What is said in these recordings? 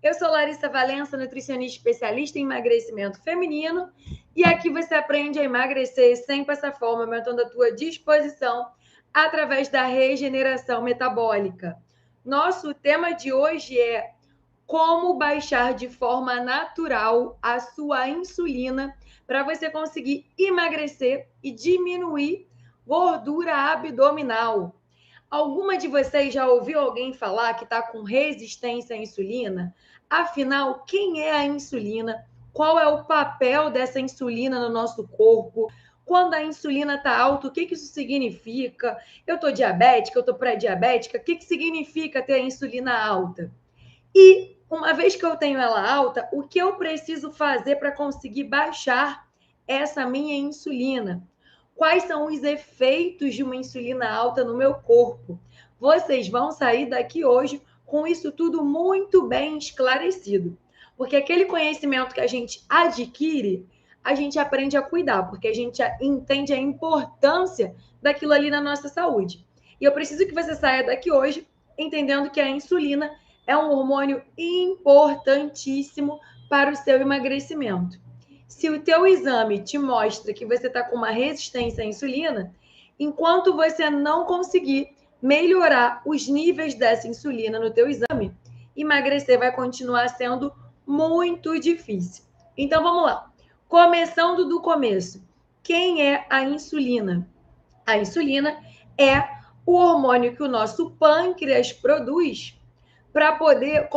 Eu sou Larissa Valença, nutricionista especialista em emagrecimento feminino, e aqui você aprende a emagrecer sem passar fome, aumentando a tua disposição através da regeneração metabólica. Nosso tema de hoje é como baixar de forma natural a sua insulina para você conseguir emagrecer e diminuir gordura abdominal. Alguma de vocês já ouviu alguém falar que está com resistência à insulina? Afinal, quem é a insulina? Qual é o papel dessa insulina no nosso corpo? Quando a insulina está alta, o que isso significa? Eu estou diabética, eu estou pré-diabética? O que significa ter a insulina alta? E uma vez que eu tenho ela alta, o que eu preciso fazer para conseguir baixar essa minha insulina? Quais são os efeitos de uma insulina alta no meu corpo? Vocês vão sair daqui hoje com isso tudo muito bem esclarecido. Porque aquele conhecimento que a gente adquire, a gente aprende a cuidar, porque a gente entende a importância daquilo ali na nossa saúde. E eu preciso que você saia daqui hoje entendendo que a insulina é um hormônio importantíssimo para o seu emagrecimento. Se o teu exame te mostra que você está com uma resistência à insulina, enquanto você não conseguir melhorar os níveis dessa insulina no teu exame, emagrecer vai continuar sendo muito difícil. Então vamos lá. Começando do começo. Quem é a insulina? A insulina é o hormônio que o nosso pâncreas produz para poder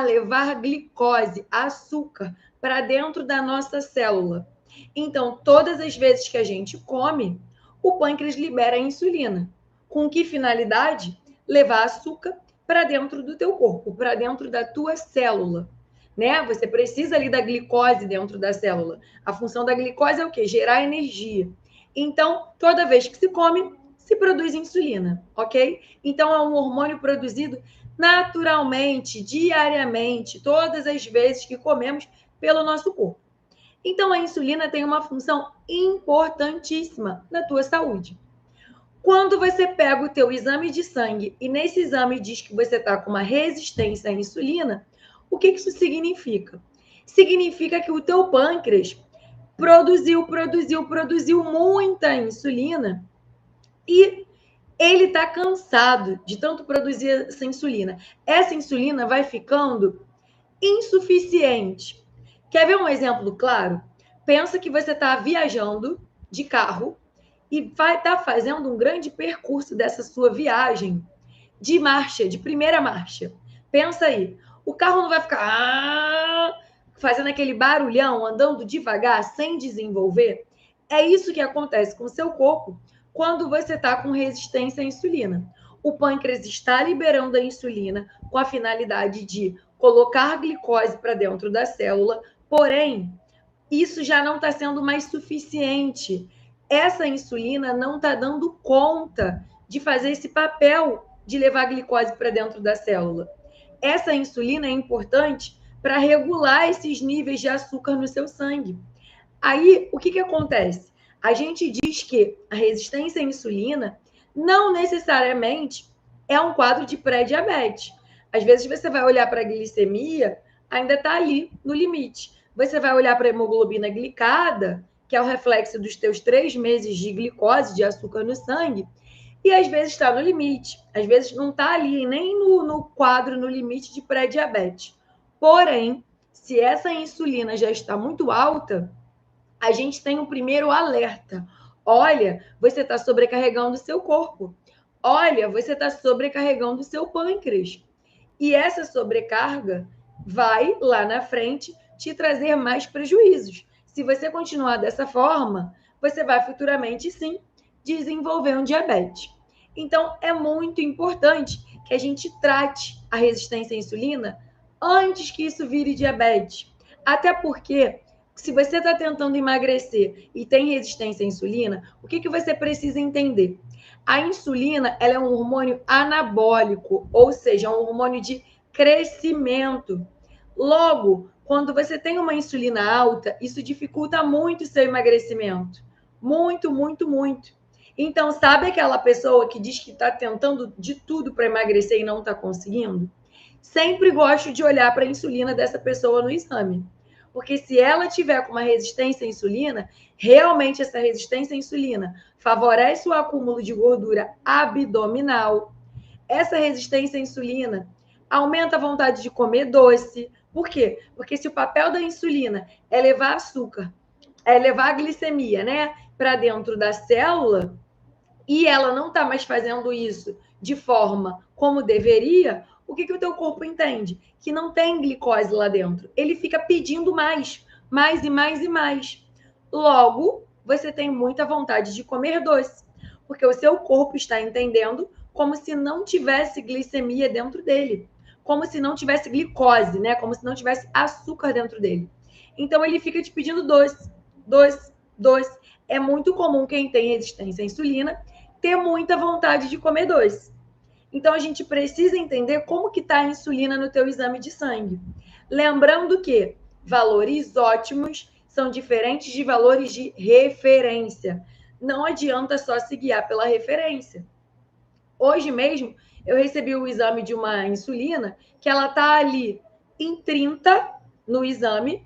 levar glicose, açúcar, para dentro da nossa célula. Então, todas as vezes que a gente come, o pâncreas libera a insulina. Com que finalidade? Levar açúcar para dentro do teu corpo, para dentro da tua célula. Né? Você precisa ali da glicose dentro da célula. A função da glicose é o quê? Gerar energia. Então, toda vez que se come, se produz insulina, ok? Então, é um hormônio produzido naturalmente, diariamente, todas as vezes que comemos pelo nosso corpo. Então, a insulina tem uma função importantíssima na tua saúde. Quando você pega o teu exame de sangue e nesse exame diz que você está com uma resistência à insulina, o que isso significa? Significa que o teu pâncreas produziu muita insulina e ele está cansado de tanto produzir essa insulina. Essa insulina vai ficando insuficiente. Quer ver um exemplo claro? Pensa que você está viajando de carro e vai estar fazendo um grande percurso dessa sua viagem de marcha, de primeira marcha. Pensa aí, o carro não vai ficar fazendo aquele barulhão, andando devagar, sem desenvolver? É isso que acontece com o seu corpo quando você está com resistência à insulina. O pâncreas está liberando a insulina com a finalidade de colocar glicose para dentro da célula, porém, isso já não está sendo mais suficiente. Essa insulina não está dando conta de fazer esse papel de levar glicose para dentro da célula. Essa insulina é importante para regular esses níveis de açúcar no seu sangue. Aí, o que acontece? A gente diz que a resistência à insulina não necessariamente é um quadro de pré-diabetes. Às vezes você vai olhar para a glicemia, ainda está ali no limite. Você vai olhar para a hemoglobina glicada, que é o reflexo dos teus 3 meses de glicose, de açúcar no sangue, e às vezes está no limite. Às vezes não está ali nem no quadro, no limite de pré-diabetes. Porém, se essa insulina já está muito alta, a gente tem um primeiro alerta. Olha, você está sobrecarregando o seu corpo. Olha, você está sobrecarregando o seu pâncreas. E essa sobrecarga vai, lá na frente, te trazer mais prejuízos. Se você continuar dessa forma, você vai futuramente, sim, desenvolver um diabetes. Então, é muito importante que a gente trate a resistência à insulina antes que isso vire diabetes. Até porque se você está tentando emagrecer e tem resistência à insulina, o que você precisa entender? A insulina ela é um hormônio anabólico, ou seja, um hormônio de crescimento. Logo, quando você tem uma insulina alta, isso dificulta muito o seu emagrecimento. Muito, muito, muito. Então, sabe aquela pessoa que diz que está tentando de tudo para emagrecer e não está conseguindo? sempre gosto de olhar para a insulina dessa pessoa no exame. Porque se ela tiver com uma resistência à insulina, realmente essa resistência à insulina favorece o acúmulo de gordura abdominal. Essa resistência à insulina aumenta a vontade de comer doce. Por quê? Porque se o papel da insulina é levar açúcar, é levar a glicemia, né, para dentro da célula, e ela não está mais fazendo isso de forma como deveria, o que o teu corpo entende? Que não tem glicose lá dentro. Ele fica pedindo mais, mais e mais e mais. Logo, você tem muita vontade de comer doce, porque o seu corpo está entendendo como se não tivesse glicemia dentro dele, como se não tivesse glicose, né? Como se não tivesse açúcar dentro dele. Então ele fica te pedindo doce, doce, doce. É muito comum quem tem resistência à insulina ter muita vontade de comer doce. Então a gente precisa entender como que está a insulina no teu exame de sangue. Lembrando que valores ótimos são diferentes de valores de referência. Não adianta só se guiar pela referência. Hoje mesmo eu recebi o exame de uma insulina que ela está ali em 30 no exame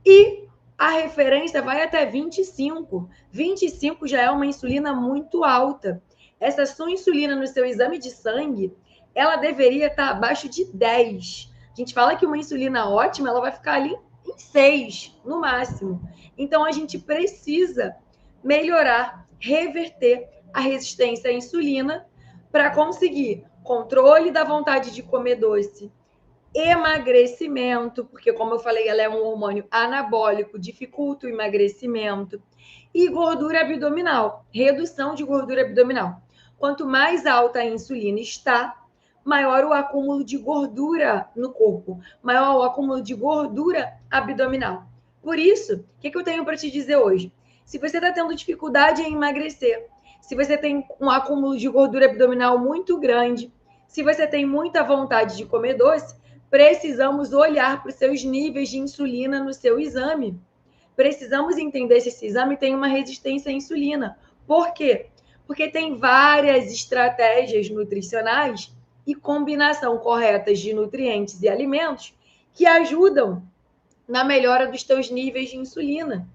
e a referência vai até 25. 25 já é uma insulina muito alta. Essa sua insulina no seu exame de sangue, ela deveria estar abaixo de 10. A gente fala que uma insulina ótima, ela vai ficar ali em 6, no máximo. Então, a gente precisa melhorar, reverter a resistência à insulina para conseguir controle da vontade de comer doce, emagrecimento, porque, como eu falei, ela é um hormônio anabólico, dificulta o emagrecimento, e gordura abdominal, redução de gordura abdominal. Quanto mais alta a insulina está, maior o acúmulo de gordura no corpo, maior o acúmulo de gordura abdominal. Por isso, o que eu tenho para te dizer hoje? Se você está tendo dificuldade em emagrecer, se você tem um acúmulo de gordura abdominal muito grande, se você tem muita vontade de comer doce, precisamos olhar para os seus níveis de insulina no seu exame. Precisamos entender se esse exame tem uma resistência à insulina. Por quê? Porque tem várias estratégias nutricionais e combinação corretas de nutrientes e alimentos que ajudam na melhora dos teus níveis de insulina.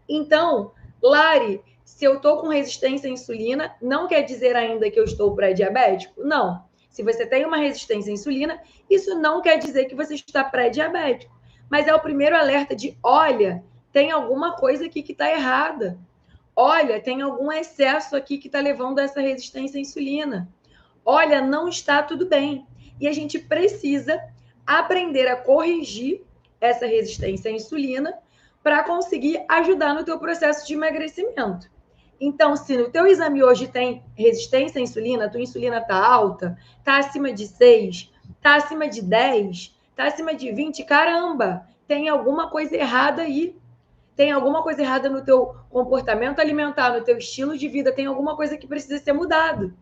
Então, Lari, se eu estou com resistência à insulina, não quer dizer ainda que eu estou pré-diabético? Não. Se você tem uma resistência à insulina, isso não quer dizer que você está pré-diabético. Mas é o primeiro alerta de, olha, tem alguma coisa aqui que está errada. Olha, tem algum excesso aqui que está levando a essa resistência à insulina. Olha, não está tudo bem. E a gente precisa aprender a corrigir essa resistência à insulina para conseguir ajudar no teu processo de emagrecimento. Então, se no teu exame hoje tem resistência à insulina, a tua insulina está alta, está acima de 6, está acima de 10, está acima de 20, caramba, tem alguma coisa errada aí. Tem alguma coisa errada no teu comportamento alimentar, no teu estilo de vida, tem alguma coisa que precisa ser mudado.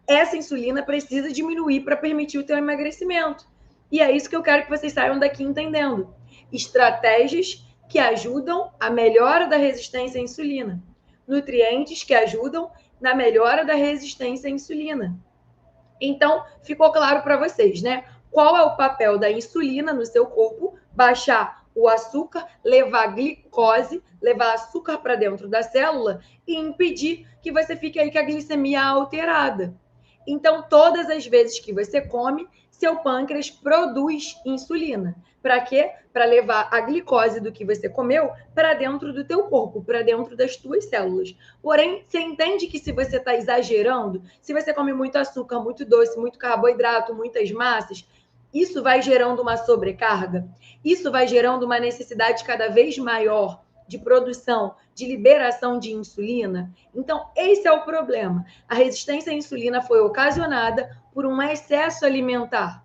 Essa insulina precisa diminuir para permitir o teu emagrecimento. E é isso que eu quero que vocês saiam daqui entendendo. Estratégias que ajudam a melhora da resistência à insulina. Nutrientes que ajudam na melhora da resistência à insulina. Então, ficou claro para vocês, né? Qual é o papel da insulina no seu corpo? Baixar o açúcar, levar glicose, levar açúcar para dentro da célula e impedir que você fique aí com a glicemia alterada. Então, todas as vezes que você come, seu pâncreas produz insulina. Para quê? Para levar a glicose do que você comeu para dentro do teu corpo, para dentro das tuas células. Porém, você entende que se você está exagerando, se você come muito açúcar, muito doce, muito carboidrato, muitas massas, isso vai gerando uma sobrecarga, isso vai gerando uma necessidade cada vez maior de produção, de liberação de insulina. Então, esse é o problema. A resistência à insulina foi ocasionada por um excesso alimentar.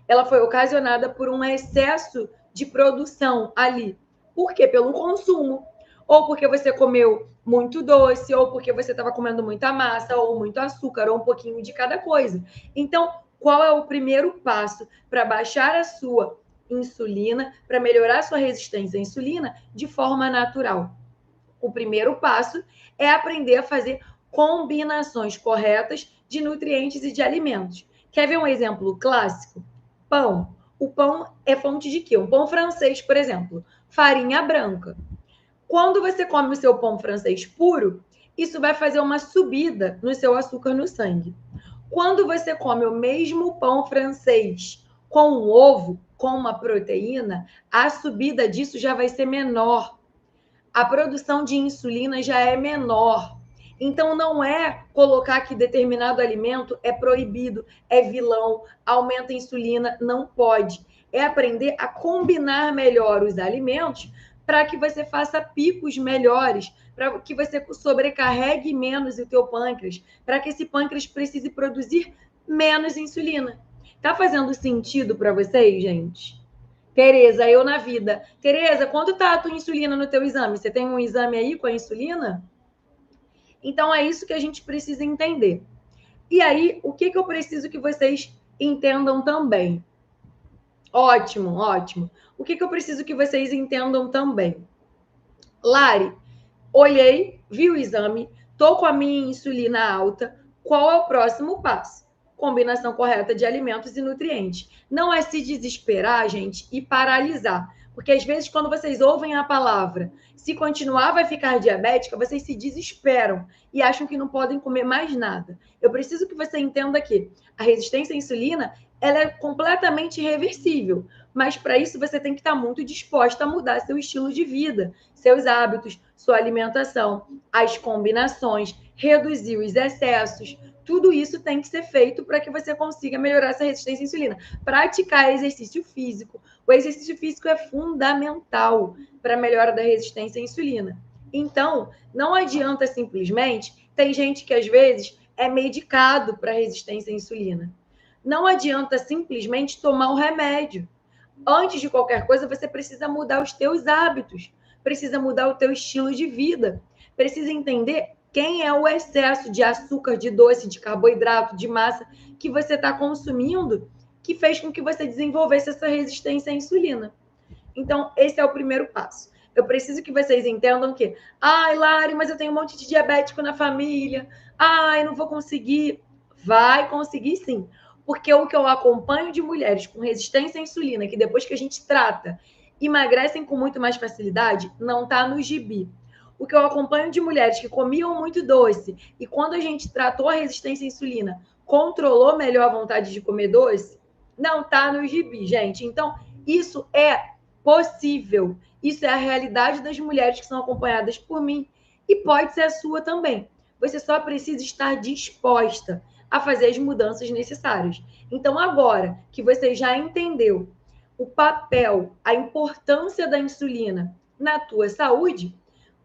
Ela foi ocasionada por um excesso de produção ali. Por quê? Pelo consumo. Ou porque você comeu muito doce, ou porque você estava comendo muita massa, ou muito açúcar, ou um pouquinho de cada coisa. Então, qual é o primeiro passo para baixar a sua insulina, para melhorar a sua resistência à insulina de forma natural? O primeiro passo é aprender a fazer combinações corretas de nutrientes e de alimentos. Quer ver um exemplo clássico? Pão. O pão é fonte de quê? Um pão francês, por exemplo, farinha branca. Quando você come o seu pão francês puro, isso vai fazer uma subida no seu açúcar no sangue. Quando você come o mesmo pão francês com um ovo, com uma proteína, a subida disso já vai ser menor. A produção de insulina já é menor. Então, não é colocar que determinado alimento é proibido, é vilão, aumenta a insulina, não pode. É aprender a combinar melhor os alimentos para que você faça picos melhores, para que você sobrecarregue menos o teu pâncreas, para que esse pâncreas precise produzir menos insulina. Tá fazendo sentido para vocês, gente? Tereza, eu na vida. Tereza, quanto tá a tua insulina no teu exame? Você tem um exame aí com a insulina? Então, é isso que a gente precisa entender. E aí, o que eu preciso que vocês entendam também? Ótimo, ótimo. O que eu preciso que vocês entendam também? Lari, olhei, vi o exame, tô com a minha insulina alta. Qual é o próximo passo? Combinação correta de alimentos e nutrientes. Não é se desesperar, gente, e paralisar. Porque às vezes, quando vocês ouvem a palavra, se continuar vai ficar diabética, vocês se desesperam e acham que não podem comer mais nada. Eu preciso que você entenda que a resistência à insulina ela é completamente reversível. Mas para isso você tem que estar muito disposta a mudar seu estilo de vida, seus hábitos, sua alimentação, as combinações, reduzir os excessos. Tudo isso tem que ser feito para que você consiga melhorar essa resistência à insulina. Praticar exercício físico. O exercício físico é fundamental para a melhora da resistência à insulina. Então, não adianta simplesmente. Tem gente que às vezes é medicado para resistência à insulina. Não adianta simplesmente tomar o remédio. Antes de qualquer coisa, você precisa mudar os teus hábitos, precisa mudar o teu estilo de vida, precisa entender quem é o excesso de açúcar, de doce, de carboidrato, de massa que você está consumindo que fez com que você desenvolvesse essa resistência à insulina. Então, esse é o primeiro passo. Eu preciso que vocês entendam que, ai, Lari, mas eu tenho um monte de diabético na família, ai, não vou conseguir. Vai conseguir sim. Porque o que eu acompanho de mulheres com resistência à insulina, que depois que a gente trata, emagrecem com muito mais facilidade, não está no gibi. O que eu acompanho de mulheres que comiam muito doce e quando a gente tratou a resistência à insulina, controlou melhor a vontade de comer doce, não está no gibi, gente. Então, isso é possível. Isso é a realidade das mulheres que são acompanhadas por mim e pode ser a sua também. Você só precisa estar disposta a fazer as mudanças necessárias. Então, agora que você já entendeu o papel, a importância da insulina na tua saúde,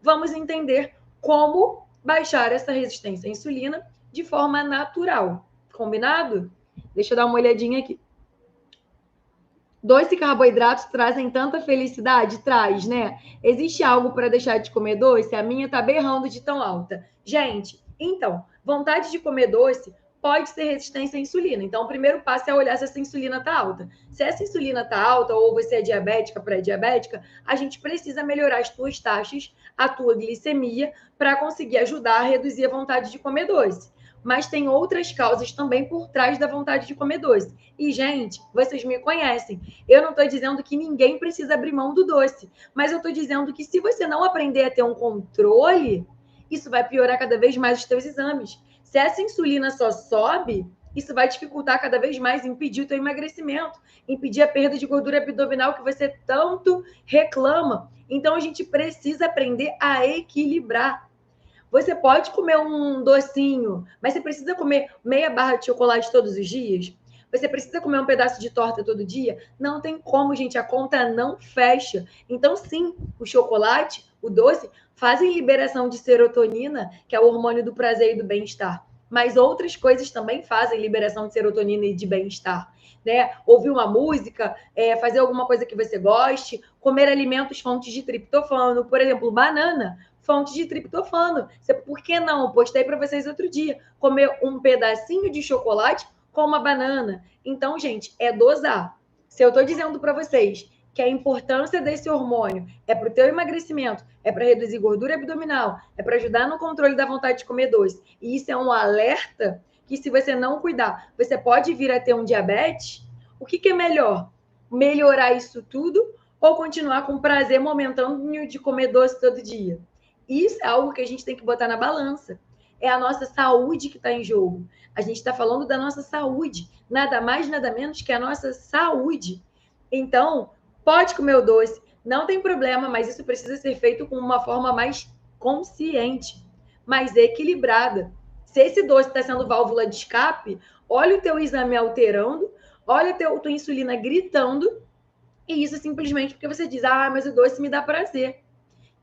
vamos entender como baixar essa resistência à insulina de forma natural. Combinado? Deixa eu dar uma olhadinha aqui. Doce e carboidratos trazem tanta felicidade? Traz, né? Existe algo para deixar de comer doce? A minha tá berrando de tão alta. Gente, então, vontade de comer doce pode ser resistência à insulina. Então, o primeiro passo é olhar se essa insulina tá alta. Se essa insulina tá alta ou você é diabética, pré-diabética, a gente precisa melhorar as tuas taxas, a tua glicemia, para conseguir ajudar a reduzir a vontade de comer doce. Mas tem outras causas também por trás da vontade de comer doce. E, gente, vocês me conhecem. Eu não estou dizendo que ninguém precisa abrir mão do doce, mas eu estou dizendo que se você não aprender a ter um controle, isso vai piorar cada vez mais os teus exames. Se essa insulina só sobe, isso vai dificultar cada vez mais, impedir o teu emagrecimento, impedir a perda de gordura abdominal que você tanto reclama. Então, a gente precisa aprender a equilibrar. Você pode comer um docinho, mas você precisa comer meia barra de chocolate todos os dias? Você precisa comer um pedaço de torta todo dia? Não tem como, gente, a conta não fecha. Então, sim, o chocolate, o doce, fazem liberação de serotonina, que é o hormônio do prazer e do bem-estar. Mas outras coisas também fazem liberação de serotonina e de bem-estar. Né? Ouvir uma música, fazer alguma coisa que você goste, comer alimentos fontes de triptofano, por exemplo, banana, fonte de triptofano. Por que não? Postei para vocês outro dia. Comer um pedacinho de chocolate com uma banana. Então, gente, é dosar. Se eu estou dizendo para vocês que a importância desse hormônio é para o teu emagrecimento, é para reduzir gordura abdominal, é para ajudar no controle da vontade de comer doce, e isso é um alerta que se você não cuidar, você pode vir a ter um diabetes, o que é melhor? melhorar isso tudo ou continuar com o prazer momentâneo de comer doce todo dia? Isso é algo que a gente tem que botar na balança. É a nossa saúde que está em jogo. A gente está falando da nossa saúde. Nada mais, nada menos que a nossa saúde. Então, pode comer o doce, não tem problema, mas isso precisa ser feito com uma forma mais consciente, mais equilibrada. Se esse doce está sendo válvula de escape, olha o teu exame alterando, olha a tua insulina gritando, e isso simplesmente porque você diz, mas o doce me dá prazer.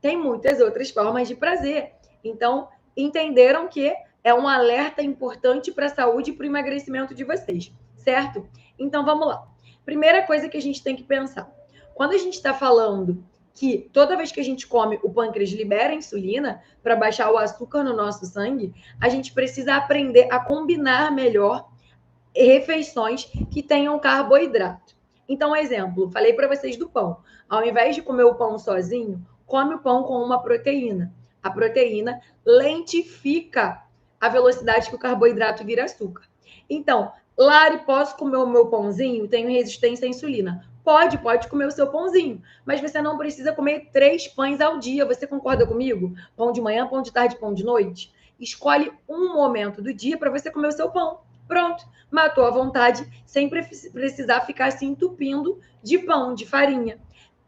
Tem muitas outras formas de prazer. Então, entenderam que é um alerta importante para a saúde e para o emagrecimento de vocês, certo? Então, vamos lá. Primeira coisa que a gente tem que pensar. Quando a gente está falando que toda vez que a gente come, o pâncreas libera insulina para baixar o açúcar no nosso sangue, a gente precisa aprender a combinar melhor refeições que tenham carboidrato. Então, exemplo, falei para vocês do pão. Ao invés de comer o pão sozinho, come o pão com uma proteína. A proteína lentifica a velocidade que o carboidrato vira açúcar. Então, Lari, posso comer o meu pãozinho? Tenho resistência à insulina. Pode comer o seu pãozinho, mas você não precisa comer 3 pães ao dia. Você concorda comigo? Pão de manhã, pão de tarde, pão de noite. Escolhe um momento do dia para você comer o seu pão. Pronto, matou a vontade sem precisar ficar se entupindo de pão, de farinha.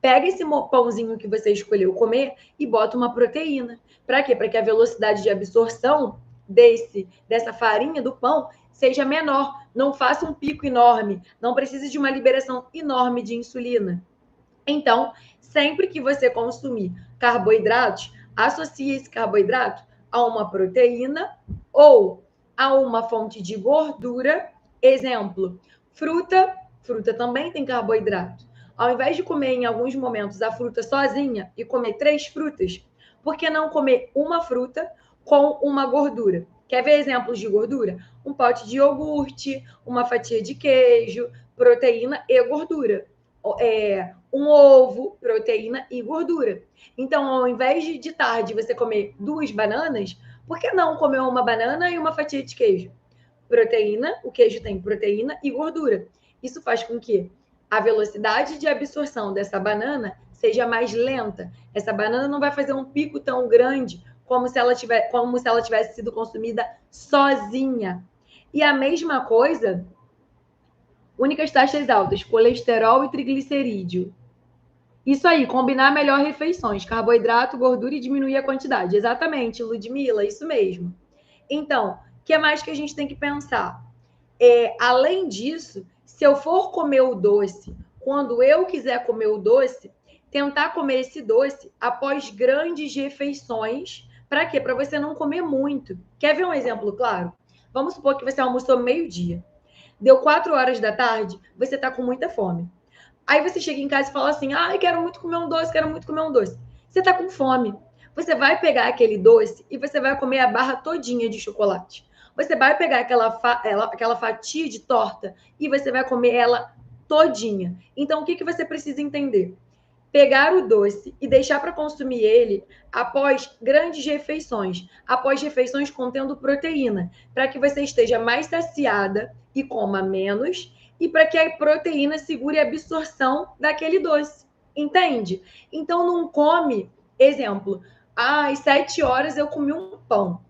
Pega esse pãozinho que você escolheu comer e bota uma proteína. Para quê? Para que a velocidade de absorção dessa farinha do pão seja menor. Não faça um pico enorme. Não precise de uma liberação enorme de insulina. Então, sempre que você consumir carboidratos, associe esse carboidrato a uma proteína ou a uma fonte de gordura. Exemplo, fruta. Fruta também tem carboidrato. Ao invés de comer em alguns momentos a fruta sozinha e comer 3 frutas, por que não comer uma fruta com uma gordura? Quer ver exemplos de gordura? Um pote de iogurte, uma fatia de queijo, proteína e gordura. Um ovo, proteína e gordura. Então, ao invés de tarde você comer 2 bananas, por que não comer uma banana e uma fatia de queijo? Proteína, o queijo tem proteína e gordura. Isso faz com que a velocidade de absorção dessa banana seja mais lenta. Essa banana não vai fazer um pico tão grande como se ela tivesse sido consumida sozinha. E a mesma coisa, únicas taxas altas, colesterol e triglicerídeo. Isso aí, combinar melhor refeições, carboidrato, gordura e diminuir a quantidade. Exatamente, Ludmila, isso mesmo. Então, o que mais que a gente tem que pensar? Além disso, se eu for comer o doce, quando eu quiser comer o doce, tentar comer esse doce após grandes refeições. Para quê? Para você não comer muito. Quer ver um exemplo claro? Vamos supor que você almoçou meio-dia. Deu 4 horas da tarde, você está com muita fome. Aí você chega em casa e fala assim, quero muito comer um doce, quero muito comer um doce. Você está com fome. Você vai pegar aquele doce e você vai comer a barra todinha de chocolate. Você vai pegar aquela fatia de torta e você vai comer ela todinha. Então, o que você precisa entender? Pegar o doce e deixar para consumir ele após grandes refeições, após refeições contendo proteína, para que você esteja mais saciada e coma menos, e para que a proteína segure a absorção daquele doce. Entende? Então não come, exemplo, às 7 horas eu comi um pão.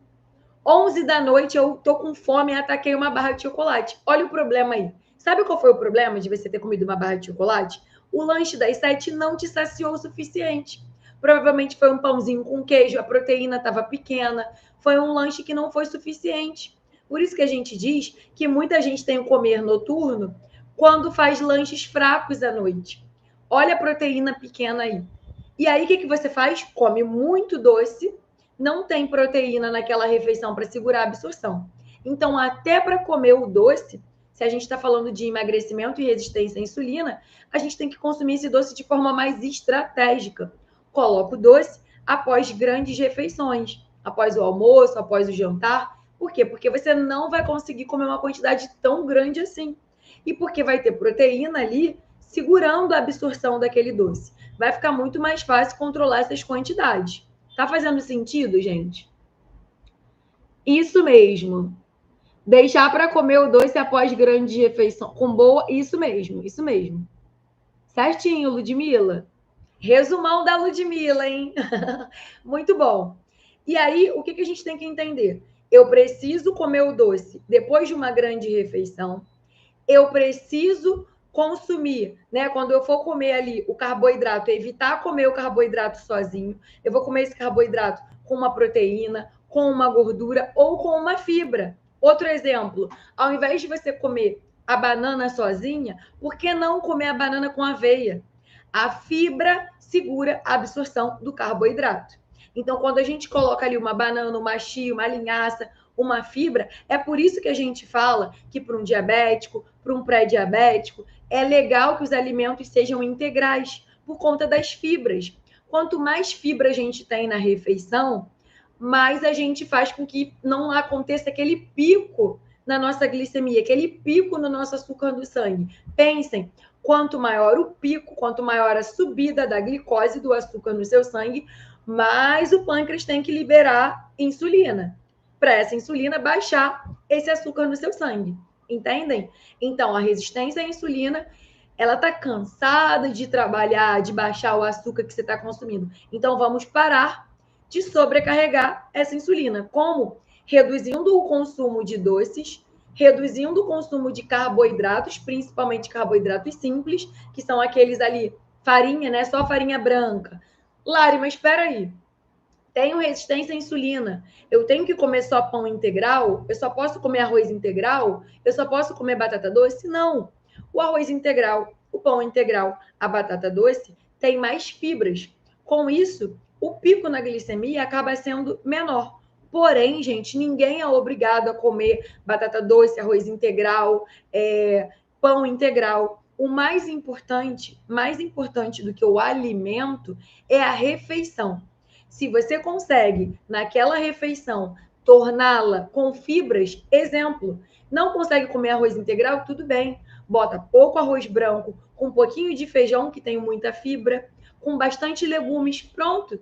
11 da noite eu tô com fome e ataquei uma barra de chocolate. Olha o problema aí. Sabe qual foi o problema de você ter comido uma barra de chocolate? O lanche das 7 não te saciou o suficiente. Provavelmente foi um pãozinho com queijo, a proteína estava pequena, foi um lanche que não foi suficiente. Por isso que a gente diz que muita gente tem o comer noturno quando faz lanches fracos à noite. Olha a proteína pequena aí. E aí o que você faz? Come muito doce, não tem proteína naquela refeição para segurar a absorção. Então, até para comer o doce, se a gente está falando de emagrecimento e resistência à insulina, a gente tem que consumir esse doce de forma mais estratégica. Coloca o doce após grandes refeições, após o almoço, após o jantar. Por quê? Porque você não vai conseguir comer uma quantidade tão grande assim. E porque vai ter proteína ali segurando a absorção daquele doce. Vai ficar muito mais fácil controlar essas quantidades. Tá fazendo sentido, gente? Isso mesmo. Deixar para comer o doce após grande refeição com boa, isso mesmo, isso mesmo. Certinho, Ludmila. Resumão da Ludmila, hein? Muito bom. E aí, o que a gente tem que entender? Eu preciso comer o doce depois de uma grande refeição. Eu preciso consumir, né? Quando eu for comer ali o carboidrato, evitar comer o carboidrato sozinho. Eu vou comer esse carboidrato com uma proteína, com uma gordura ou com uma fibra. Outro exemplo, ao invés de você comer a banana sozinha, por que não comer a banana com aveia? A fibra segura a absorção do carboidrato. Então, quando a gente coloca ali uma banana, uma chia, uma linhaça, uma fibra, é por isso que a gente fala que para um diabético, para um pré-diabético, é legal que os alimentos sejam integrais, por conta das fibras. Quanto mais fibra a gente tem na refeição, mais a gente faz com que não aconteça aquele pico na nossa glicemia, aquele pico no nosso açúcar do sangue. Pensem, quanto maior o pico, quanto maior a subida da glicose, do açúcar no seu sangue, mais o pâncreas tem que liberar insulina, para essa insulina baixar esse açúcar no seu sangue. Entendem? Então, a resistência à insulina, ela está cansada de trabalhar, de baixar o açúcar que você está consumindo. Então, vamos parar de sobrecarregar essa insulina. Como? Reduzindo o consumo de doces, reduzindo o consumo de carboidratos, principalmente carboidratos simples, que são aqueles ali, farinha, né? Só farinha branca. Lari, mas espera aí. Tenho resistência à insulina. Eu tenho que comer só pão integral? Eu só posso comer arroz integral? Eu só posso comer batata doce? Não. O arroz integral, o pão integral, a batata doce tem mais fibras. Com isso, o pico na glicemia acaba sendo menor. Porém, gente, ninguém é obrigado a comer batata doce, arroz integral, pão integral. O mais importante do que o alimento é a refeição. Se você consegue, naquela refeição, torná-la com fibras, exemplo, não consegue comer arroz integral, tudo bem. Bota pouco arroz branco, com um pouquinho de feijão, que tem muita fibra, com bastante legumes, pronto.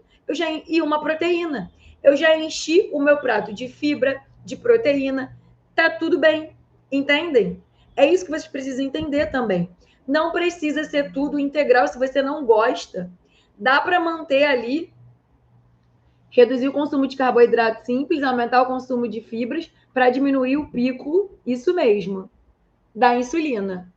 E uma proteína. Eu já enchi o meu prato de fibra, de proteína, tá tudo bem. Entendem? É isso que vocês precisam entender também. Não precisa ser tudo integral se você não gosta. Dá para manter ali, reduzir o consumo de carboidrato simples, aumentar o consumo de fibras para diminuir o pico, isso mesmo, da insulina.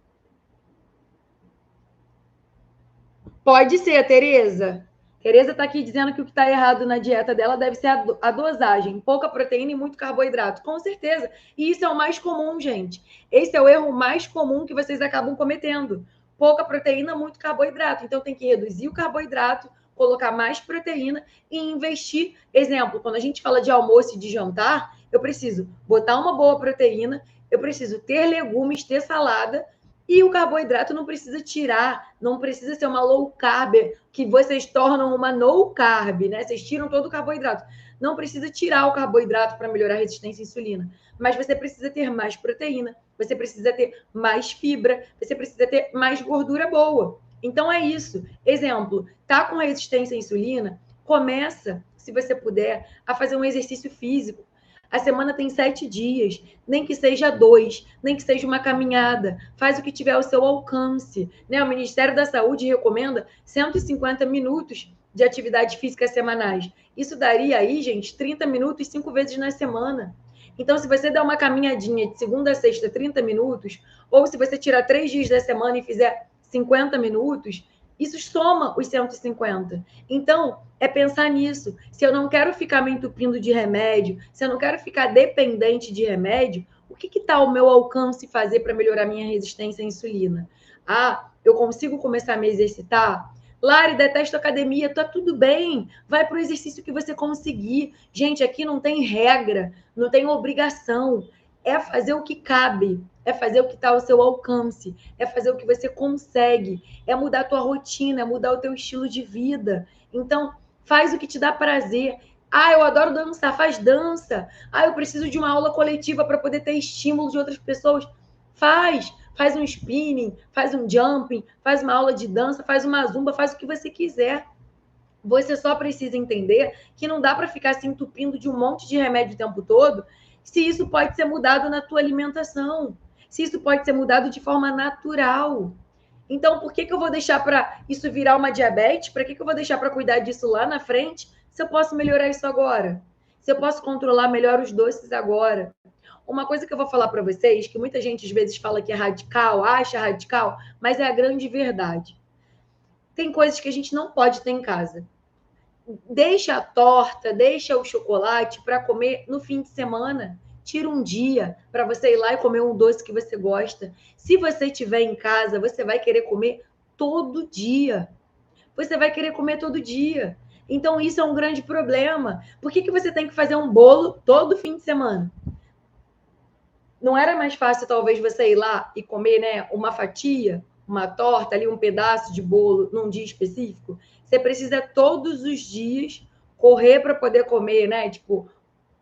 Pode ser, Tereza. Tereza está aqui dizendo que o que está errado na dieta dela deve ser a dosagem. Pouca proteína e muito carboidrato. Com certeza. E isso é o mais comum, gente. Esse é o erro mais comum que vocês acabam cometendo. Pouca proteína, muito carboidrato. Então tem que reduzir o carboidrato, colocar mais proteína e investir. Exemplo, quando a gente fala de almoço e de jantar, eu preciso botar uma boa proteína, eu preciso ter legumes, ter salada, e o carboidrato não precisa tirar, não precisa ser uma low carb, que vocês tornam uma no carb, né? Vocês tiram todo o carboidrato. Não precisa tirar o carboidrato para melhorar a resistência à insulina, mas você precisa ter mais proteína, você precisa ter mais fibra, você precisa ter mais gordura boa. Então é isso. Exemplo, tá com resistência à insulina? Começa, se você puder, a fazer um exercício físico. A semana tem 7 dias, nem que seja 2, nem que seja uma caminhada. Faz o que tiver ao seu alcance. Né? O Ministério da Saúde recomenda 150 minutos de atividade física semanais. Isso daria aí, gente, 30 minutos 5 vezes na semana. Então, se você der uma caminhadinha de segunda a sexta, 30 minutos, ou se você tirar 3 dias da semana e fizer 50 minutos, isso soma os 150. Então, é pensar nisso. Se eu não quero ficar me entupindo de remédio, se eu não quero ficar dependente de remédio, o que está ao meu alcance fazer para melhorar minha resistência à insulina? Ah, eu consigo começar a me exercitar? Lari, detesto academia, tá tudo bem. Vai para o exercício que você conseguir. Gente, aqui não tem regra, não tem obrigação. É fazer o que cabe, é fazer o que está ao seu alcance, é fazer o que você consegue, é mudar a tua rotina, é mudar o teu estilo de vida. Então, faz o que te dá prazer. Ah, eu adoro dançar, faz dança. Ah, eu preciso de uma aula coletiva para poder ter estímulo de outras pessoas. Faz um spinning, faz um jumping, faz uma aula de dança, faz uma zumba, faz o que você quiser. Você só precisa entender que não dá para ficar se entupindo de um monte de remédio o tempo todo, se isso pode ser mudado na tua alimentação, se isso pode ser mudado de forma natural. Então, por que eu vou deixar para isso virar uma diabetes? Para que eu vou deixar para cuidar disso lá na frente, se eu posso melhorar isso agora? Se eu posso controlar melhor os doces agora? Uma coisa que eu vou falar para vocês, que muita gente às vezes fala que é radical, acha radical, mas é a grande verdade. Tem coisas que a gente não pode ter em casa. Deixa a torta, deixa o chocolate para comer no fim de semana. Tira um dia para você ir lá e comer um doce que você gosta. Se você estiver em casa, você vai querer comer todo dia. Você vai querer comer todo dia. Então, isso é um grande problema. Por que você tem que fazer um bolo todo fim de semana? Não era mais fácil, talvez, você ir lá e comer, né, uma fatia, uma torta, ali, um pedaço de bolo num dia específico? Você precisa todos os dias correr para poder comer, né? Tipo,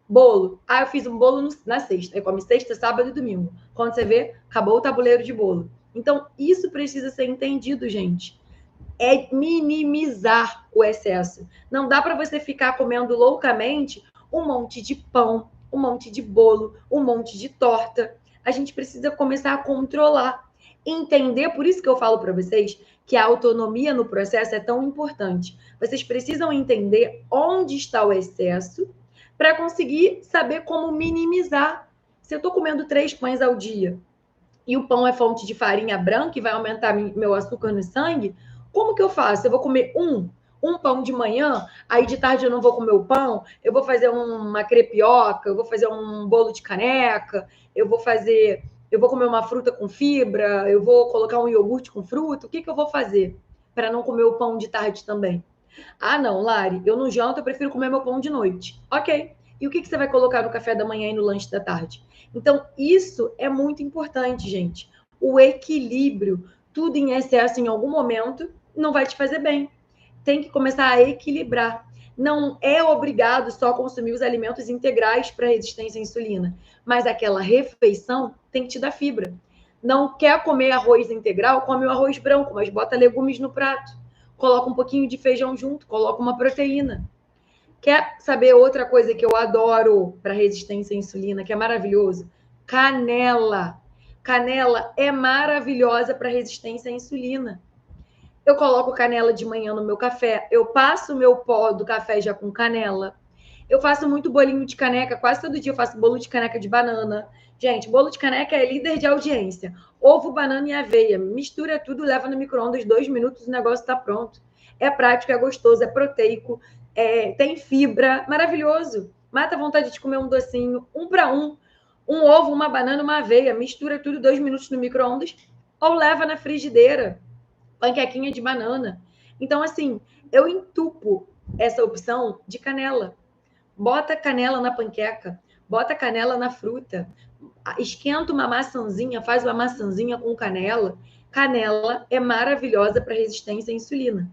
bolo. Ah, eu fiz um bolo na sexta. Aí come sexta, sábado e domingo. Quando você vê, acabou o tabuleiro de bolo. Então, isso precisa ser entendido, gente. É minimizar o excesso. Não dá para você ficar comendo loucamente um monte de pão, um monte de bolo, um monte de torta. A gente precisa começar a controlar, entender. Por isso que eu falo para vocês que a autonomia no processo é tão importante. Vocês precisam entender onde está o excesso para conseguir saber como minimizar. Se eu estou comendo 3 pães ao dia e o pão é fonte de farinha branca e vai aumentar meu açúcar no sangue, como que eu faço? Eu vou comer um pão de manhã, aí de tarde eu não vou comer o pão, eu vou fazer uma crepioca, eu vou fazer um bolo de caneca, eu vou comer uma fruta com fibra, eu vou colocar um iogurte com fruta, o que eu vou fazer para não comer o pão de tarde também? Ah, não, Lari, eu não janto, eu prefiro comer meu pão de noite. Ok. E o que você vai colocar no café da manhã e no lanche da tarde? Então, isso é muito importante, gente. O equilíbrio, tudo em excesso em algum momento, não vai te fazer bem. Tem que começar a equilibrar. Não é obrigado só consumir os alimentos integrais para resistência à insulina, mas aquela refeição tem que te dar fibra. Não quer comer arroz integral? Come o arroz branco, mas bota legumes no prato. Coloca um pouquinho de feijão junto, coloca uma proteína. Quer saber outra coisa que eu adoro para resistência à insulina, que é maravilhoso? Canela. Canela é maravilhosa para resistência à insulina. Eu coloco canela de manhã no meu café, eu passo o meu pó do café já com canela. Eu faço muito bolinho de caneca, quase todo dia eu faço bolo de caneca de banana. Gente, bolo de caneca é líder de audiência. Ovo, banana e aveia. Mistura tudo, leva no micro-ondas 2 minutos, o negócio está pronto. É prático, é gostoso, é proteico, tem fibra, maravilhoso. Mata a vontade de comer um docinho, um para um. Um ovo, uma banana, uma aveia. Mistura tudo 2 minutos no micro-ondas ou leva na frigideira. Panquequinha de banana. Então, assim, eu entupo essa opção de canela. Bota canela na panqueca, bota canela na fruta, esquenta uma maçãzinha, faz uma maçãzinha com canela. Canela é maravilhosa para resistência à insulina.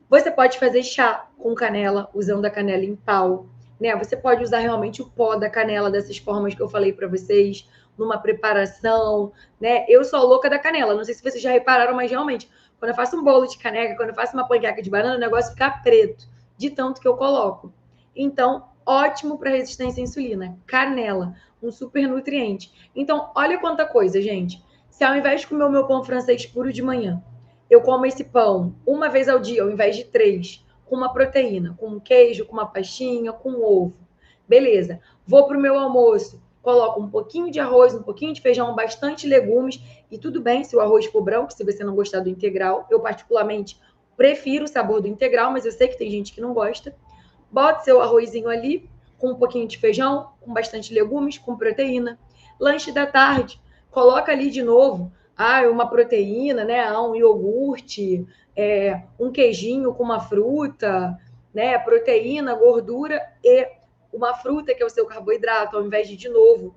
Você pode fazer chá com canela, usando a canela em pau, né? Você pode usar realmente o pó da canela dessas formas que eu falei para vocês, numa preparação, né? Eu sou a louca da canela, não sei se vocês já repararam, mas realmente, quando eu faço um bolo de caneca, quando eu faço uma panqueca de banana, o negócio fica preto, de tanto que eu coloco. Então, ótimo para resistência à insulina. Canela, um super nutriente. Então, olha quanta coisa, gente. Se ao invés de comer o meu pão francês puro de manhã, eu como esse pão uma vez ao dia, ao invés de 3, com uma proteína, com um queijo, com uma pastinha, com um ovo. Beleza. Vou para o meu almoço, coloco um pouquinho de arroz, um pouquinho de feijão, bastante legumes, e tudo bem se o arroz for branco, se você não gostar do integral. Eu, particularmente, prefiro o sabor do integral, mas eu sei que tem gente que não gosta. Bota seu arrozinho ali, com um pouquinho de feijão, com bastante legumes, com proteína. Lanche da tarde, coloca ali de novo uma proteína, né? Um iogurte, um queijinho com uma fruta, né? Proteína, gordura e uma fruta, que é o seu carboidrato, ao invés de novo,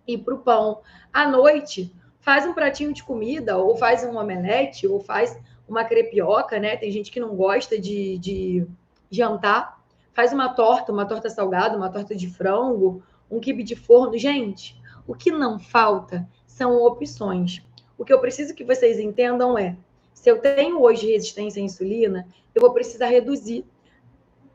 ir para o pão. À noite, faz um pratinho de comida, ou faz um omelete, ou faz uma crepioca, né? Tem gente que não gosta de jantar. Faz uma torta salgada, uma torta de frango, um quibe de forno. Gente, o que não falta são opções. O que eu preciso que vocês entendam é, se eu tenho hoje resistência à insulina, eu vou precisar reduzir.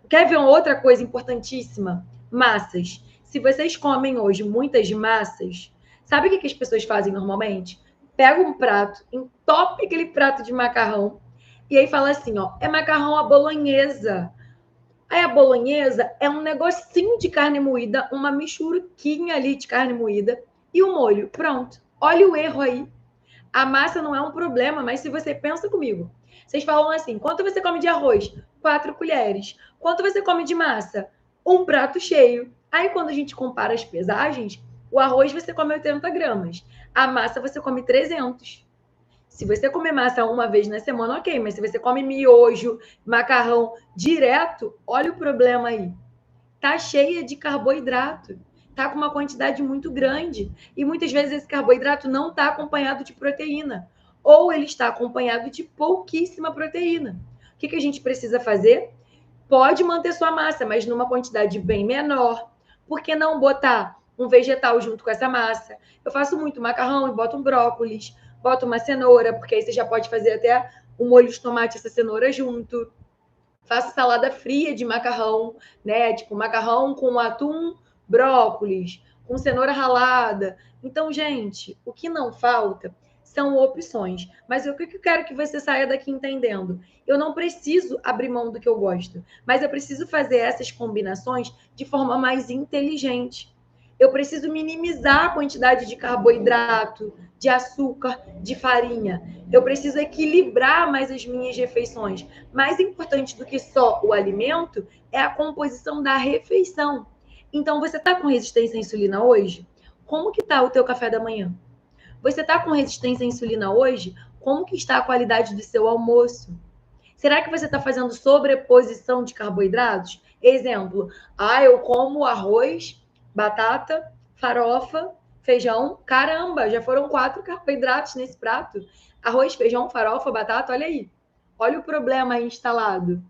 Quer ver uma outra coisa importantíssima? Massas. Se vocês comem hoje muitas massas, sabe o que as pessoas fazem normalmente? pega um prato, entope aquele prato de macarrão e aí fala assim, ó, é macarrão à bolonhesa. Aí a bolonhesa é um negocinho de carne moída, uma michuruquinha ali de carne moída e o molho. Pronto. Olha o erro aí. A massa não é um problema, mas se você pensa comigo, vocês falam assim, quanto você come de arroz? 4 colheres. Quanto você come de massa? Um prato cheio. Aí quando a gente compara as pesagens, o arroz você come 80 gramas, a massa você come 300. Se você comer massa uma vez na semana, ok, mas se você come miojo, macarrão direto, olha o problema aí. Tá cheia de carboidrato, tá com uma quantidade muito grande e muitas vezes esse carboidrato não está acompanhado de proteína ou ele está acompanhado de pouquíssima proteína. O que a gente precisa fazer? Pode manter sua massa, mas numa quantidade bem menor. Por que não botar um vegetal junto com essa massa? Eu faço muito macarrão e boto um brócolis, boto uma cenoura, porque aí você já pode fazer até um molho de tomate e essa cenoura junto. Faço salada fria de macarrão, né? Tipo macarrão com atum, brócolis, com cenoura ralada. Então, gente, o que não falta são opções. Mas o que eu quero que você saia daqui entendendo? Eu não preciso abrir mão do que eu gosto, mas eu preciso fazer essas combinações de forma mais inteligente. Eu preciso minimizar a quantidade de carboidrato, de açúcar, de farinha. Eu preciso equilibrar mais as minhas refeições. Mais importante do que só o alimento é a composição da refeição. Então, você está com resistência à insulina hoje? Como que está o teu café da manhã? Você está com resistência à insulina hoje? Como que está a qualidade do seu almoço? Será que você está fazendo sobreposição de carboidratos? Exemplo, eu como arroz, batata, farofa, feijão. Caramba, já foram 4 carboidratos nesse prato. Arroz, feijão, farofa, batata, olha aí. Olha o problema aí instalado,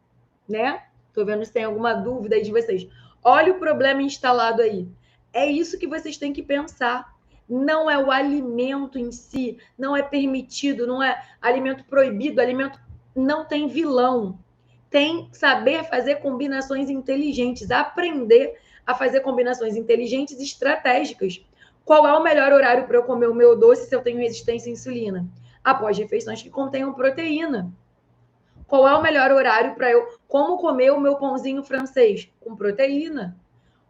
né? Tô vendo se tem alguma dúvida aí de vocês. Olha o problema instalado aí. É isso que vocês têm que pensar. Não é o alimento em si, não é permitido, não é alimento proibido, alimento não tem vilão. Tem saber fazer combinações inteligentes, aprender a fazer combinações inteligentes e estratégicas. Qual é o melhor horário para eu comer o meu doce se eu tenho resistência à insulina? Após refeições que contenham proteína. Qual é o melhor horário para eu como comer o meu pãozinho francês? Com proteína.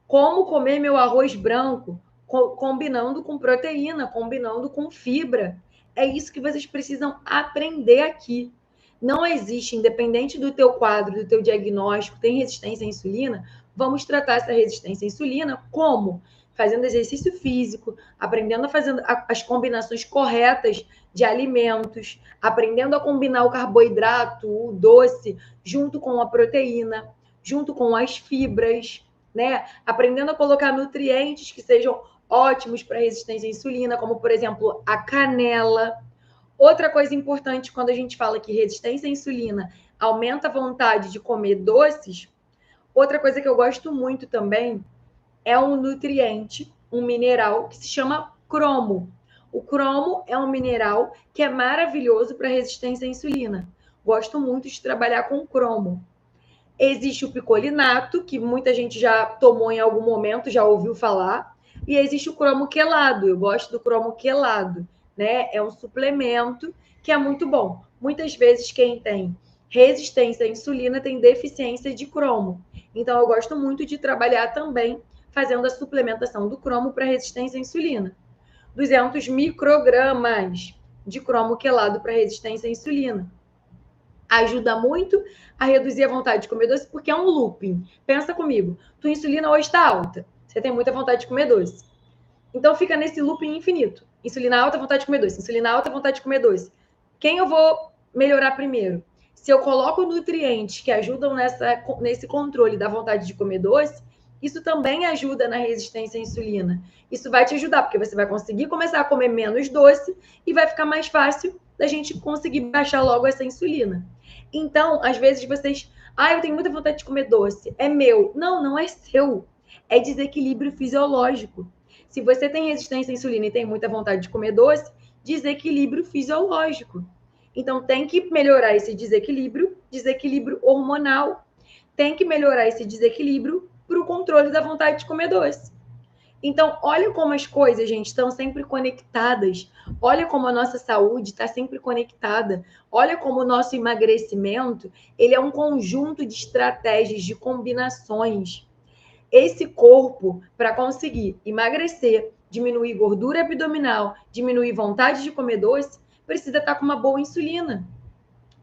Como comer meu arroz branco? Combinando com proteína, combinando com fibra. É isso que vocês precisam aprender aqui. Não existe, independente do teu quadro, do teu diagnóstico, tem resistência à insulina, vamos tratar essa resistência à insulina como? Fazendo exercício físico, aprendendo a fazer as combinações corretas de alimentos, aprendendo a combinar o carboidrato, o doce, junto com a proteína, junto com as fibras, né? Aprendendo a colocar nutrientes que sejam ótimos para resistência à insulina, como, por exemplo, a canela. Outra coisa importante quando a gente fala que resistência à insulina aumenta a vontade de comer doces, outra coisa que eu gosto muito também é um nutriente, um mineral que se chama cromo. O cromo é um mineral que é maravilhoso para resistência à insulina. Gosto muito de trabalhar com cromo. Existe o picolinato, que muita gente já tomou em algum momento, já ouviu falar, e existe o cromo quelado. Eu gosto do cromo quelado, né? É um suplemento que é muito bom. Muitas vezes quem tem resistência à insulina tem deficiência de cromo. Então eu gosto muito de trabalhar também fazendo a suplementação do cromo para resistência à insulina. 200 microgramas de cromo quelado para resistência à insulina. Ajuda muito a reduzir a vontade de comer doce, porque é um looping. Pensa comigo, tua insulina hoje está alta, você tem muita vontade de comer doce. Então fica nesse looping infinito. Insulina alta, vontade de comer doce. Insulina alta, vontade de comer doce. Quem eu vou melhorar primeiro? Se eu coloco nutrientes que ajudam nesse controle da vontade de comer doce, isso também ajuda na resistência à insulina. Isso vai te ajudar, porque você vai conseguir começar a comer menos doce e vai ficar mais fácil da gente conseguir baixar logo essa insulina. Então, às vezes vocês... eu tenho muita vontade de comer doce. É meu. Não, não é seu. É desequilíbrio fisiológico. Se você tem resistência à insulina e tem muita vontade de comer doce, desequilíbrio fisiológico. Então, tem que melhorar esse desequilíbrio hormonal. Tem que melhorar esse desequilíbrio para o controle da vontade de comer doce. Então, olha como as coisas, gente, estão sempre conectadas. Olha como a nossa saúde está sempre conectada. Olha como o nosso emagrecimento, ele é um conjunto de estratégias, de combinações. Esse corpo, para conseguir emagrecer, diminuir gordura abdominal, diminuir vontade de comer doce, precisa estar com uma boa insulina.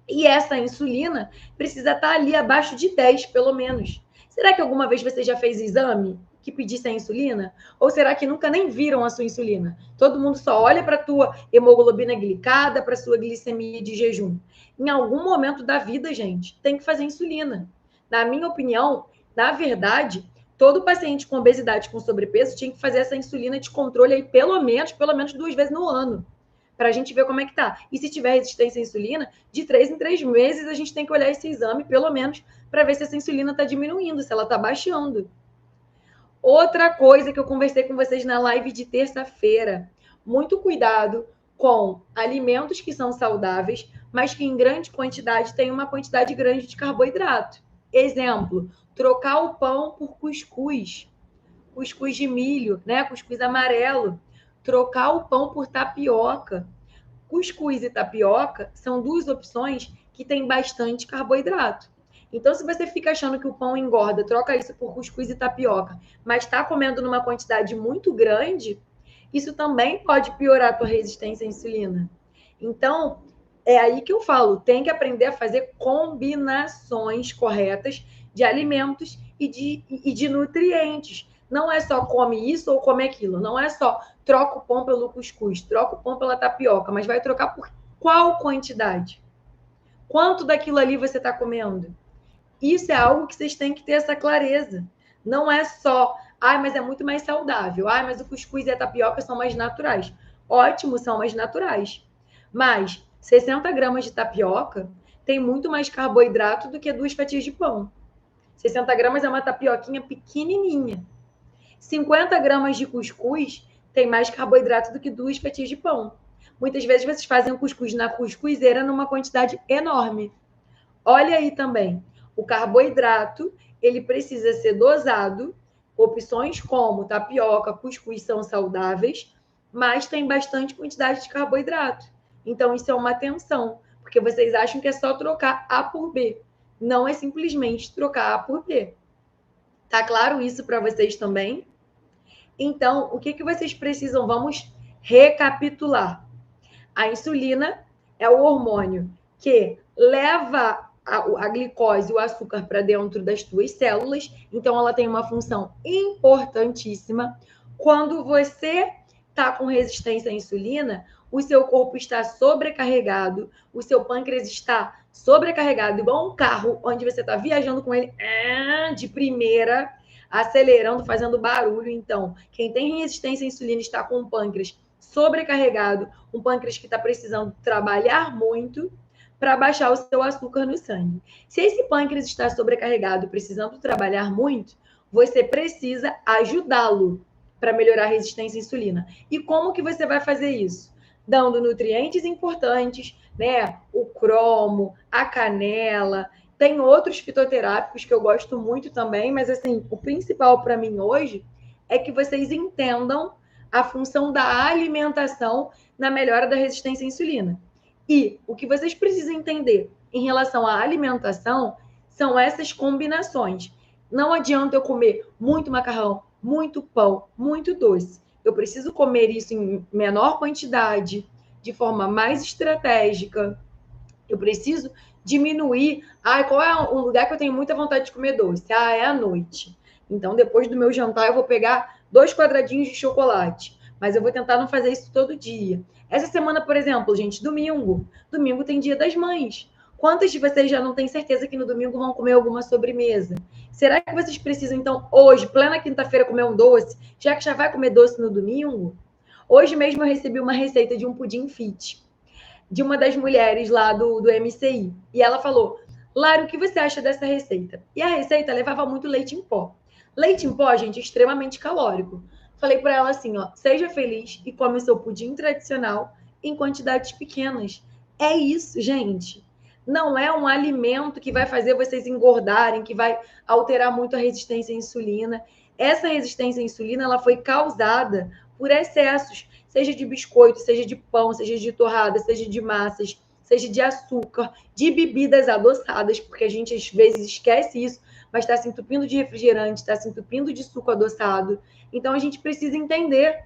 E essa insulina precisa estar ali abaixo de 10, pelo menos. Será que alguma vez você já fez exame que pedisse a insulina? Ou será que nunca nem viram a sua insulina? Todo mundo só olha para a tua hemoglobina glicada, para a sua glicemia de jejum. Em algum momento da vida, gente, tem que fazer insulina. Na minha opinião, na verdade, todo paciente com obesidade, com sobrepeso, tinha que fazer essa insulina de controle aí pelo menos 2 vezes no ano, para a gente ver como é que tá. E se tiver resistência à insulina, de 3 em 3 meses a gente tem que olhar esse exame, pelo menos, para ver se essa insulina está diminuindo, se ela está baixando. Outra coisa que eu conversei com vocês na live de terça-feira, muito cuidado com alimentos que são saudáveis, mas que em grande quantidade têm uma quantidade grande de carboidrato. Exemplo, trocar o pão por cuscuz, cuscuz de milho, né? Cuscuz amarelo. Trocar o pão por tapioca. Cuscuz e tapioca são duas opções que têm bastante carboidrato. Então, se você fica achando que o pão engorda, troca isso por cuscuz e tapioca, mas está comendo numa quantidade muito grande, isso também pode piorar a tua resistência à insulina. Então, é aí que eu falo, tem que aprender a fazer combinações corretas de alimentos e de nutrientes. Não é só come isso ou come aquilo. Não é só troca o pão pelo cuscuz, troca o pão pela tapioca, mas vai trocar por qual quantidade? Quanto daquilo ali você está comendo? Isso é algo que vocês têm que ter essa clareza. Não é só, mas é muito mais saudável. Mas o cuscuz e a tapioca são mais naturais. Ótimo, são mais naturais. Mas 60 gramas de tapioca tem muito mais carboidrato do que 2 fatias de pão. 60 gramas é uma tapioquinha pequenininha. 50 gramas de cuscuz tem mais carboidrato do que 2 fatias de pão. Muitas vezes vocês fazem o cuscuz na cuscuzeira numa quantidade enorme. Olha aí também, o carboidrato, ele precisa ser dosado. Opções como tapioca, cuscuz são saudáveis, mas tem bastante quantidade de carboidrato. Então, isso é uma atenção, porque vocês acham que é só trocar A por B. Não é simplesmente trocar A por B. Tá claro isso para vocês também? Então, o que vocês precisam? Vamos recapitular. A insulina é o hormônio que leva a glicose, o açúcar para dentro das tuas células. Então, ela tem uma função importantíssima. Quando você está com resistência à insulina, o seu corpo está sobrecarregado, o seu pâncreas está sobrecarregado, igual um carro onde você está viajando com ele de primeira, acelerando, fazendo barulho. Então, quem tem resistência à insulina está com o pâncreas sobrecarregado, um pâncreas que está precisando trabalhar muito para baixar o seu açúcar no sangue. Se esse pâncreas está sobrecarregado, precisando trabalhar muito, você precisa ajudá-lo para melhorar a resistência à insulina. E como que você vai fazer isso? Dando nutrientes importantes, né? O cromo, a canela, tem outros fitoterápicos que eu gosto muito também, mas assim, o principal para mim hoje é que vocês entendam a função da alimentação na melhora da resistência à insulina. E o que vocês precisam entender em relação à alimentação são essas combinações. Não adianta eu comer muito macarrão, muito pão, muito doce. Eu preciso comer isso em menor quantidade, de forma mais estratégica. Eu preciso diminuir. Qual é um lugar que eu tenho muita vontade de comer doce? É à noite. Então, depois do meu jantar, eu vou pegar 2 quadradinhos de chocolate. Mas eu vou tentar não fazer isso todo dia. Essa semana, por exemplo, gente, domingo. Domingo tem Dia das Mães. Quantas de vocês já não têm certeza que no domingo vão comer alguma sobremesa? Será que vocês precisam, então, hoje, plena quinta-feira, comer um doce, já que já vai comer doce no domingo? Hoje mesmo eu recebi uma receita de um pudim fit de uma das mulheres lá do MCI. E ela falou, Lara, o que você acha dessa receita? E a receita levava muito leite em pó. Leite em pó, gente, é extremamente calórico. Falei para ela assim, seja feliz e come o seu pudim tradicional em quantidades pequenas. É isso, gente. não é um alimento que vai fazer vocês engordarem, que vai alterar muito a resistência à insulina. Essa resistência à insulina, ela foi causada por excessos, seja de biscoito, seja de pão, seja de torrada, seja de massas, seja de açúcar, de bebidas adoçadas, porque a gente às vezes esquece isso, mas está se entupindo de refrigerante, está se entupindo de suco adoçado. Então a gente precisa entender.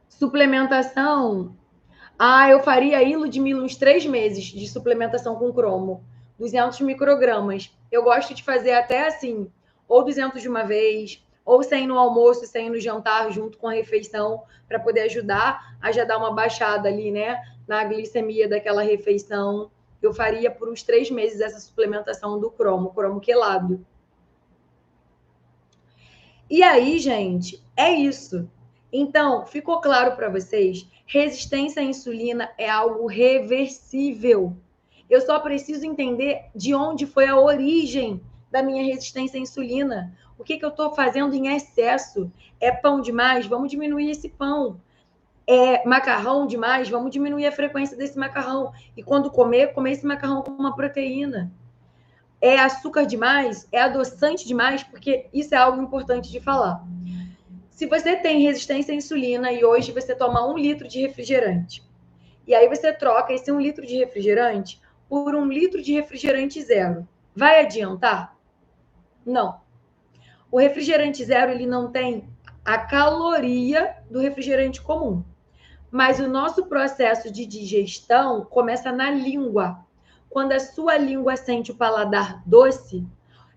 Suplementação. Eu faria aí, Ludmila, uns 3 meses de suplementação com cromo. 200 microgramas. Eu gosto de fazer até assim, ou 200 de uma vez, ou 100 no almoço, 100 no jantar, junto com a refeição, para poder ajudar a já dar uma baixada ali, né, na glicemia daquela refeição. Eu faria por uns 3 meses essa suplementação do cromo quelado. E aí, gente, é isso. Então, ficou claro para vocês? Resistência à insulina é algo reversível. Eu só preciso entender de onde foi a origem da minha resistência à insulina. O que eu estou fazendo em excesso? É pão demais? Vamos diminuir esse pão. É macarrão demais? Vamos diminuir a frequência desse macarrão. E quando comer esse macarrão com uma proteína. É açúcar demais? É adoçante demais? Porque isso é algo importante de falar. Se você tem resistência à insulina e hoje você toma 1 litro de refrigerante, e aí você troca esse 1 litro de refrigerante por 1 litro de refrigerante zero, vai adiantar? Não. O refrigerante zero, ele não tem a caloria do refrigerante comum. Mas o nosso processo de digestão começa na língua. Quando a sua língua sente o paladar doce,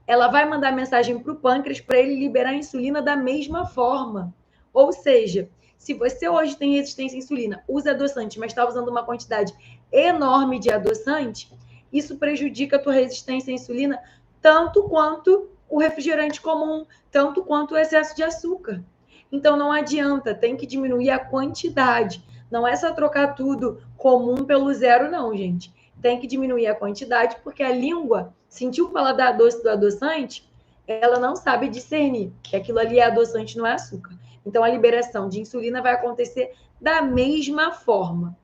ela vai mandar mensagem para o pâncreas para ele liberar a insulina da mesma forma. Ou seja, se você hoje tem resistência à insulina, usa adoçante, mas está usando uma quantidade enorme de adoçante, isso prejudica a tua resistência à insulina tanto quanto o refrigerante comum, tanto quanto o excesso de açúcar. Então não adianta, tem que diminuir a quantidade. Não é só trocar tudo comum pelo zero, não, gente. Tem que diminuir a quantidade, porque a língua sentiu o paladar doce do adoçante, ela não sabe discernir que aquilo ali é adoçante, não é açúcar. Então, a liberação de insulina vai acontecer da mesma forma.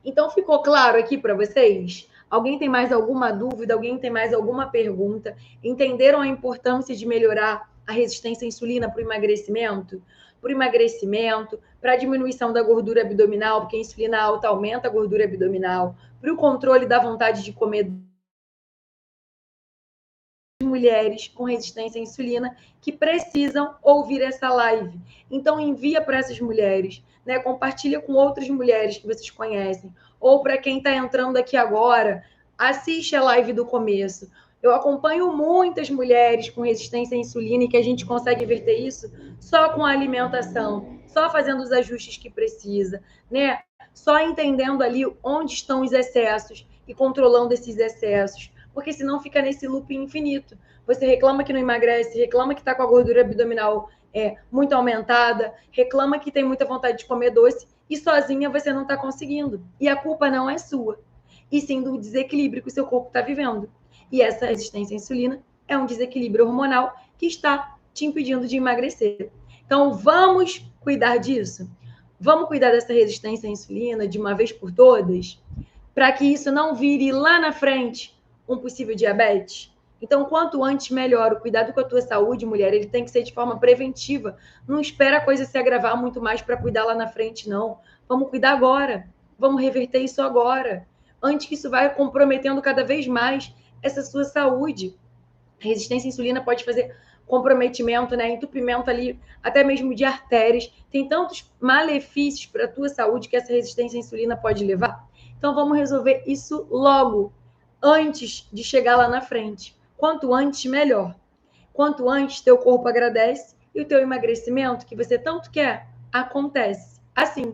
Então, ficou claro aqui para vocês? Alguém tem mais alguma dúvida? Alguém tem mais alguma pergunta? Entenderam a importância de melhorar a resistência à insulina para o emagrecimento? Para o emagrecimento, para a diminuição da gordura abdominal, porque a insulina alta aumenta a gordura abdominal, para o controle da vontade de comer, mulheres com resistência à insulina que precisam ouvir essa live. Então envia para essas mulheres, né? Compartilha com outras mulheres que vocês conhecem, ou para quem está entrando aqui agora, assiste a live do começo. Eu acompanho muitas mulheres com resistência à insulina e que a gente consegue inverter isso só com a alimentação, só fazendo os ajustes que precisa, né? Só entendendo ali onde estão os excessos e controlando esses excessos, porque senão fica nesse loop infinito. Você reclama que não emagrece, reclama que está com a gordura abdominal muito aumentada, reclama que tem muita vontade de comer doce e sozinha você não está conseguindo. E a culpa não é sua, e sim do desequilíbrio que o seu corpo está vivendo. E essa resistência à insulina é um desequilíbrio hormonal que está te impedindo de emagrecer. Então, vamos cuidar disso? Vamos cuidar dessa resistência à insulina de uma vez por todas, para que isso não vire lá na frente um possível diabetes? Então, quanto antes, melhor. O cuidado com a tua saúde, mulher, ele tem que ser de forma preventiva. Não espera a coisa se agravar muito mais para cuidar lá na frente, não. Vamos cuidar agora. Vamos reverter isso agora. Antes que isso vá comprometendo cada vez mais essa sua saúde. A resistência à insulina pode fazer comprometimento, né? Entupimento ali, até mesmo de artérias. Tem tantos malefícios para a tua saúde que essa resistência à insulina pode levar. Então, vamos resolver isso logo, antes de chegar lá na frente. Quanto antes, melhor. Quanto antes, teu corpo agradece e o teu emagrecimento, que você tanto quer, acontece. Assim,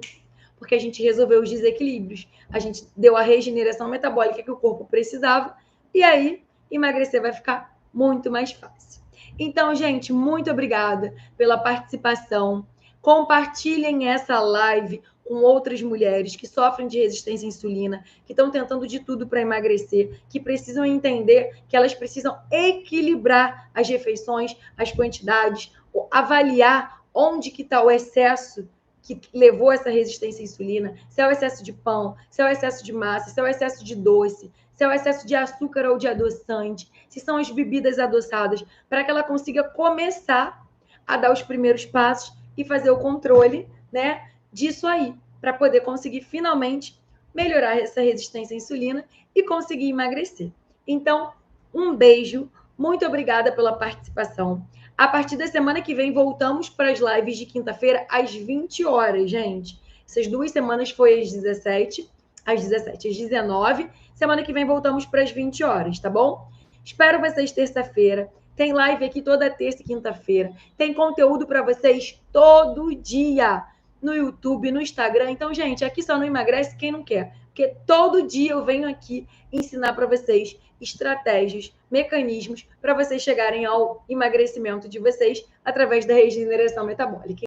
porque a gente resolveu os desequilíbrios, a gente deu a regeneração metabólica que o corpo precisava, e aí emagrecer vai ficar muito mais fácil. Então, gente, muito obrigada pela participação. Compartilhem essa live com outras mulheres que sofrem de resistência à insulina, que estão tentando de tudo para emagrecer, que precisam entender que elas precisam equilibrar as refeições, as quantidades, avaliar onde que está o excesso que levou essa resistência à insulina, se é o excesso de pão, se é o excesso de massa, se é o excesso de doce, se é o excesso de açúcar ou de adoçante, se são as bebidas adoçadas, para que ela consiga começar a dar os primeiros passos e fazer o controle, né, disso aí, para poder conseguir finalmente melhorar essa resistência à insulina e conseguir emagrecer. Então, um beijo, muito obrigada pela participação. A partir da semana que vem, voltamos para as lives de quinta-feira às 20 horas, gente. Essas 2 semanas foi às 17, às 19. Semana que vem voltamos para as 20 horas, tá bom? Espero vocês terça-feira. Tem live aqui toda terça e quinta-feira. Tem conteúdo para vocês todo dia no YouTube, no Instagram. Então, gente, aqui só não emagrece quem não quer. Porque todo dia eu venho aqui ensinar para vocês estratégias, mecanismos para vocês chegarem ao emagrecimento de vocês através da regeneração metabólica.